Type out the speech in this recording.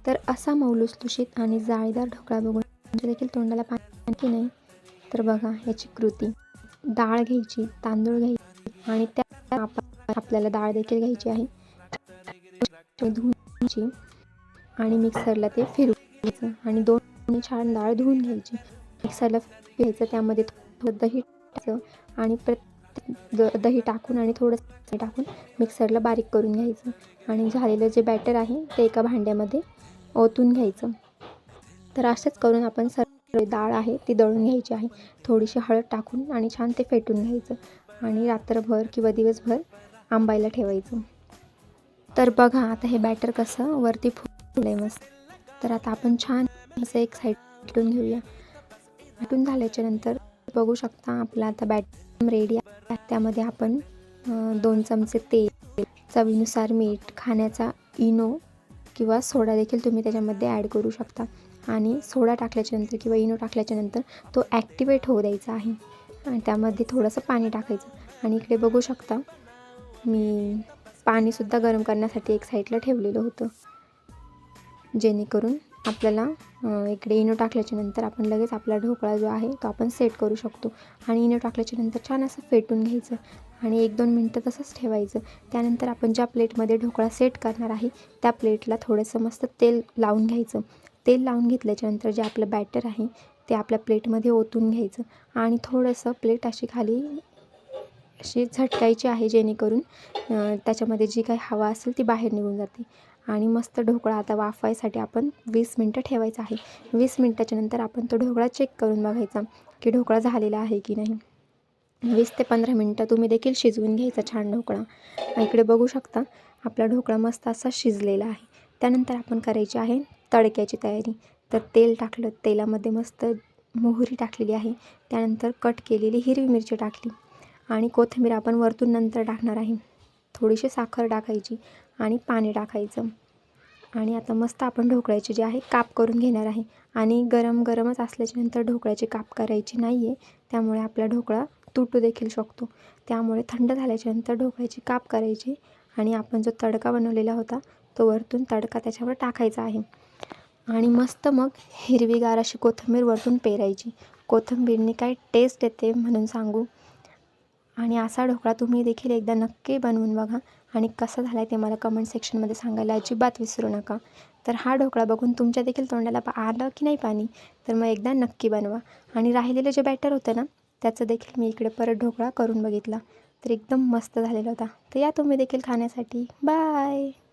तर असा मऊ लुसलुशीत आणि जाळीदार ढोकळा बघून तुमच्या देखील तोंडाला पाणी की नाही? तर बघा याची कृती. डाळ घ्यायची, तांदूळ घ्यायचे आणि त्या आपल्याला डाळ देखील घ्यायची आहे. धुवून घ्यायची आणि मिक्सरला ते फिरवायचं आणि दोन छान डाळ धुवून घ्यायची. मिक्सरला फिरवायचं, त्यामध्ये थोडं दही टाकायचं आणि दही टाकून आणि थोडंसं टाकून मिक्सरला बारीक करून घ्यायचं आणि झालेलं जे बॅटर आहे ते एका भांड्यामध्ये ओतून घ्यायचं. तर असंच करून आपण सर्व डाळ आहे ती दळून घ्यायची आहे. थोडीशी हळद टाकून आणि छान ते फेटून घ्यायचं आणि रात्रभर किंवा दिवसभर आंबायला ठेवायचं. तर बघा आता हे बॅटर कसं वरती फुललं आहे मस्त. तर आता आपण छान असं एक साईड फेटून घेऊया. फेटून झाल्याच्या नंतर बघू शकता आपला आता बॅटर रेडी आहे. त्यामध्ये आपण 2 चमचे तेल, चवीनुसार मीठ, खाण्याचा इनो किंवा सोडा देखील तुम्ही त्याच्यामध्ये ॲड करू शकता. आणि सोडा टाकल्याच्यानंतर किंवा इनो टाकल्याच्यानंतर तो ॲक्टिवेट होऊ द्यायचा आहे आणि त्यामध्ये थोडंसं पाणी टाकायचं. आणि इकडे बघू शकता मी पाणीसुद्धा गरम करण्यासाठी एक साईडला ठेवलेलं होतं, जेणेकरून आपल्याला इकडे इनो टाकल्याच्यानंतर आपण लगेच आपला ढोकळा जो आहे तो आपण सेट करू शकतो. आणि इनो टाकल्याच्यानंतर छान असं फेटून घ्यायचं आणि 1-2 मिनटं तसंच ठेवायचं. त्यानंतर आपण ज्या प्लेटमध्ये ढोकळा सेट करणार आहे त्या प्लेटला थोडंसं मस्त तेल लावून घ्यायचं. तेल लावून घेतल्याच्यानंतर जे आपलं बॅटर आहे ते आपल्या प्लेटमध्ये ओतून घ्यायचं आणि थोडंसं प्लेट अशी खाली अशी झटकायची आहे, जेणेकरून त्याच्यामध्ये जी काही हवा असेल ती बाहेर निघून जाते. आणि मस्त ढोकळा आता वाफवायसाठी आपण 20 मिनटं ठेवायचा आहे. 20 मिनटाच्या नंतर आपण तो ढोकळा चेक करून बघायचा की ढोकळा झालेला आहे की नाही. 20 ते 15 मिनटं तुम्ही देखील शिजवून घ्यायचा छान ढोकळा. इकडे बघू शकता आपला ढोकळा मस्त असा शिजलेला आहे. त्यानंतर आपण करायची आहे तडक्याची तयारी. तर तेल टाकलं, तेलामध्ये मस्त मोहरी टाकलेली आहे, त्यानंतर कट केलेली हिरवी मिरची टाकली आणि कोथिंबीर आपण वरतून नंतर टाकणार आहे. थोडीशी साखर टाकायची आणि पाणी टाकायचं आणि आता मस्त आपण ढोकळ्याचे जे आहे काप करून घेणार आहे. आणि गरमच असल्याच्यानंतर ढोकळ्याचे काप करायची नाही आहे, त्यामुळे आपला ढोकळा तुटू देखील शकतो. त्यामुळे थंड झाल्याच्यानंतर ढोकळ्याचे काप करायचे आणि आपण जो तडका बनवलेला होता तो वरतून तडका त्याच्यावर टाकायचा आहे. आणि मस्त मग हिरवीगार अशी कोथिंबीर वरतून पेरायची. कोथिंबीरने काय टेस्ट येते म्हणून सांगू. आणि असा ढोकळा तुम्ही देखील एकदा नक्की बनवून बघा आणि कसा झाला आहे ते मला कमेंट सेक्शनमध्ये सांगायला अजिबात विसरू नका. तर हा ढोकळा बघून तुमच्या देखील तोंडाला आलं की नाही पाणी, तर मग एकदा नक्की बनवा. आणि राहिलेलं जे बॅटर होतं ना त्याचं देखील मी इकडे परत ढोकळा करून बघितला, तर एकदम मस्त झालेला होता. तर या तुम्ही देखील खाण्यासाठी. बाय.